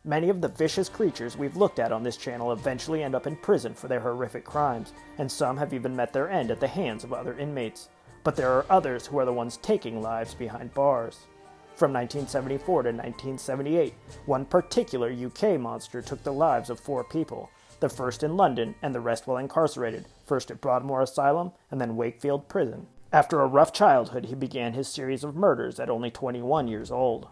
Many of the vicious creatures we've looked at on this channel eventually end up in prison for their horrific crimes, and some have even met their end at the hands of other inmates. But there are others who are the ones taking lives behind bars. From 1974 to 1978, one particular UK monster took the lives of 4 people, the first in London and the rest while incarcerated, first at Broadmoor Asylum and then Wakefield Prison. After a rough childhood, he began his series of murders at only 21 years old.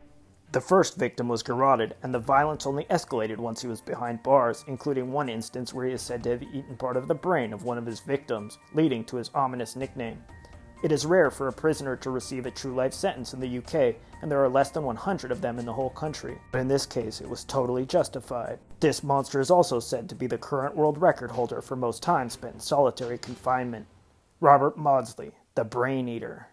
The first victim was garroted, and the violence only escalated once he was behind bars, including one instance where he is said to have eaten part of the brain of one of his victims, leading to his ominous nickname. It is rare for a prisoner to receive a true life sentence in the UK, and there are less than 100 of them in the whole country. But in this case, it was totally justified. This monster is also said to be the current world record holder for most time spent in solitary confinement. Robert Maudsley, the Brain Eater.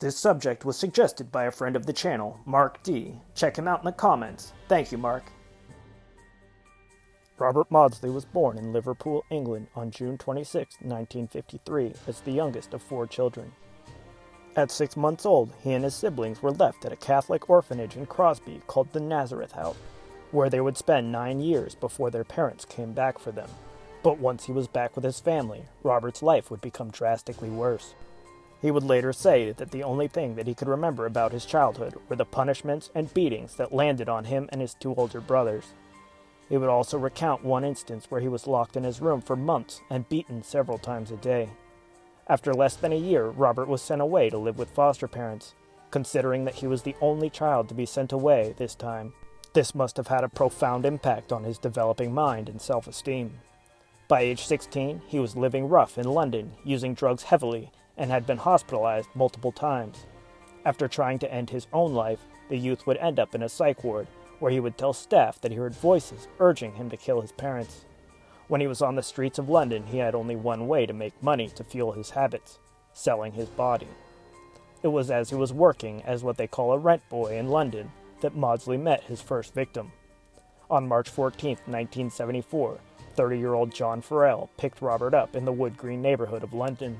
This subject was suggested by a friend of the channel, Mark D. Check him out in the comments. Thank you, Mark. Robert Maudsley was born in Liverpool, England on June 26, 1953, as the youngest of 4 children. At 6 months old, he and his siblings were left at a Catholic orphanage in Crosby called the Nazareth House, where they would spend 9 years before their parents came back for them. But once he was back with his family, Robert's life would become drastically worse. He would later say that the only thing that he could remember about his childhood were the punishments and beatings that landed on him and his 2 older brothers. He would also recount one instance where he was locked in his room for months and beaten several times a day. After less than a year, Robert was sent away to live with foster parents. Considering that he was the only child to be sent away this time, this must have had a profound impact on his developing mind and self-esteem. By age 16, he was living rough in London, using drugs heavily, and had been hospitalized multiple times. After trying to end his own life, the youth would end up in a psych ward, where he would tell staff that he heard voices urging him to kill his parents. When he was on the streets of London, he had only one way to make money to fuel his habits: selling his body. It was as he was working as what they call a rent boy in London that Maudsley met his first victim. On March 14, 1974, 30-year-old John Farrell picked Robert up in the Wood Green neighborhood of London.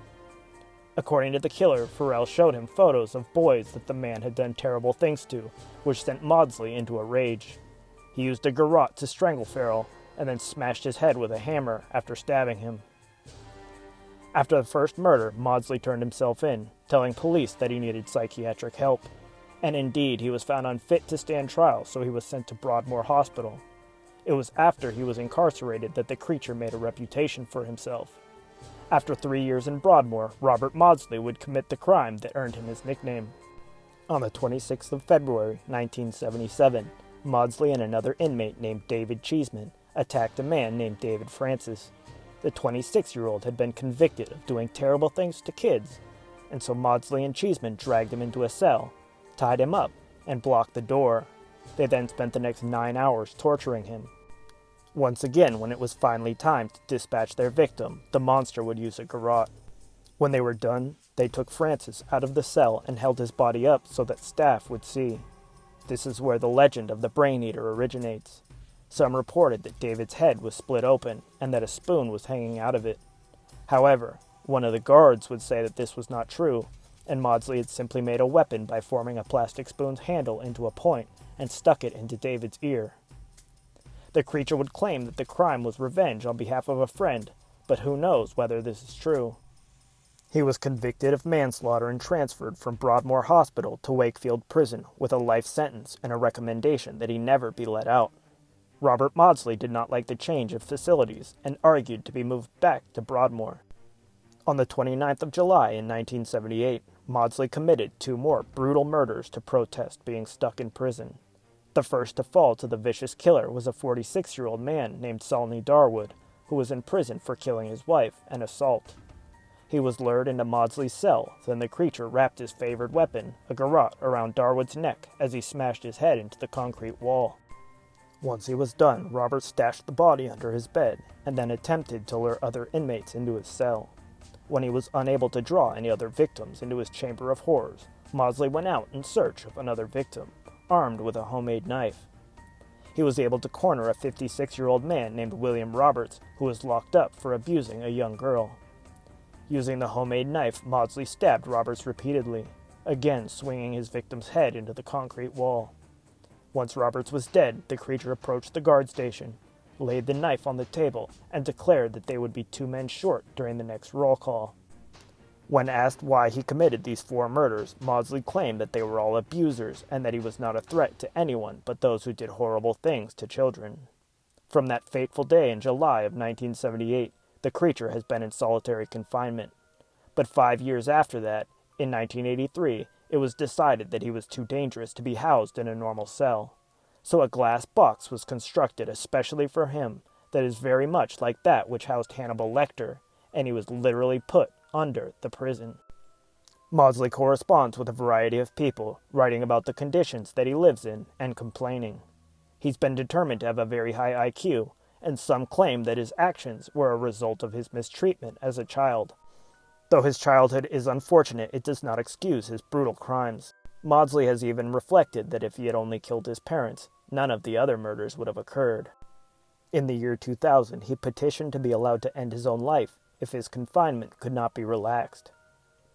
According to the killer, Farrell showed him photos of boys that the man had done terrible things to, which sent Maudsley into a rage. He used a garrote to strangle Farrell, and then smashed his head with a hammer after stabbing him. After the first murder, Maudsley turned himself in, telling police that he needed psychiatric help. And indeed, he was found unfit to stand trial, so he was sent to Broadmoor Hospital. It was after he was incarcerated that the creature made a reputation for himself. After 3 years in Broadmoor, Robert Maudsley would commit the crime that earned him his nickname. On the 26th of February, 1977, Maudsley and another inmate named David Cheeseman attacked a man named David Francis. The 26-year-old had been convicted of doing terrible things to kids, and so Maudsley and Cheeseman dragged him into a cell, tied him up, and blocked the door. They then spent the next 9 hours torturing him. Once again, when it was finally time to dispatch their victim, the monster would use a garrote. When they were done, they took Francis out of the cell and held his body up so that staff would see. This is where the legend of the Brain Eater originates. Some reported that David's head was split open and that a spoon was hanging out of it. However, one of the guards would say that this was not true, and Maudsley had simply made a weapon by forming a plastic spoon's handle into a point and stuck it into David's ear. The creature would claim that the crime was revenge on behalf of a friend, but who knows whether this is true. He was convicted of manslaughter and transferred from Broadmoor Hospital to Wakefield Prison with a life sentence and a recommendation that he never be let out. Robert Maudsley did not like the change of facilities and argued to be moved back to Broadmoor. On the 29th of July in 1978, Maudsley committed 2 more brutal murders to protest being stuck in prison. The first to fall to the vicious killer was a 46-year-old man named Solney Darwood, who was in prison for killing his wife and assault. He was lured into Maudsley's cell, then the creature wrapped his favored weapon, a garrote, around Darwood's neck as he smashed his head into the concrete wall. Once he was done, Robert stashed the body under his bed, and then attempted to lure other inmates into his cell. When he was unable to draw any other victims into his chamber of horrors, Maudsley went out in search of another victim, armed with a homemade knife. He was able to corner a 56-year-old man named William Roberts, who was locked up for abusing a young girl. Using the homemade knife, Maudsley stabbed Roberts repeatedly, again swinging his victim's head into the concrete wall. Once Roberts was dead, the creature approached the guard station, laid the knife on the table, and declared that they would be 2 men short during the next roll call. When asked why he committed these 4 murders, Maudsley claimed that they were all abusers and that he was not a threat to anyone but those who did horrible things to children. From that fateful day in July of 1978, the creature has been in solitary confinement. But 5 years after that, in 1983, it was decided that he was too dangerous to be housed in a normal cell. So a glass box was constructed especially for him that is very much like that which housed Hannibal Lecter, and he was literally put under the prison. Maudsley corresponds with a variety of people, writing about the conditions that he lives in and complaining. He's been determined to have a very high IQ, and some claim that his actions were a result of his mistreatment as a child. Though his childhood is unfortunate, it does not excuse his brutal crimes. Maudsley has even reflected that if he had only killed his parents, none of the other murders would have occurred. In the year 2000, he petitioned to be allowed to end his own life if his confinement could not be relaxed.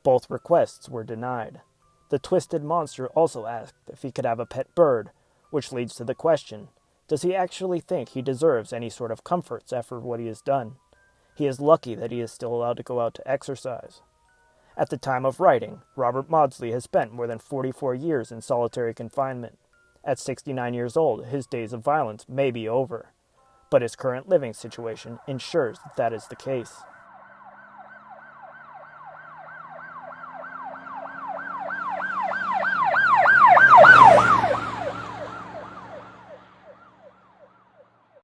Both requests were denied. The twisted monster also asked if he could have a pet bird, which leads to the question, does he actually think he deserves any sort of comforts after what he has done? He is lucky that he is still allowed to go out to exercise. At the time of writing, Robert Maudsley has spent more than 44 years in solitary confinement. At 69 years old, his days of violence may be over, but his current living situation ensures that that is the case.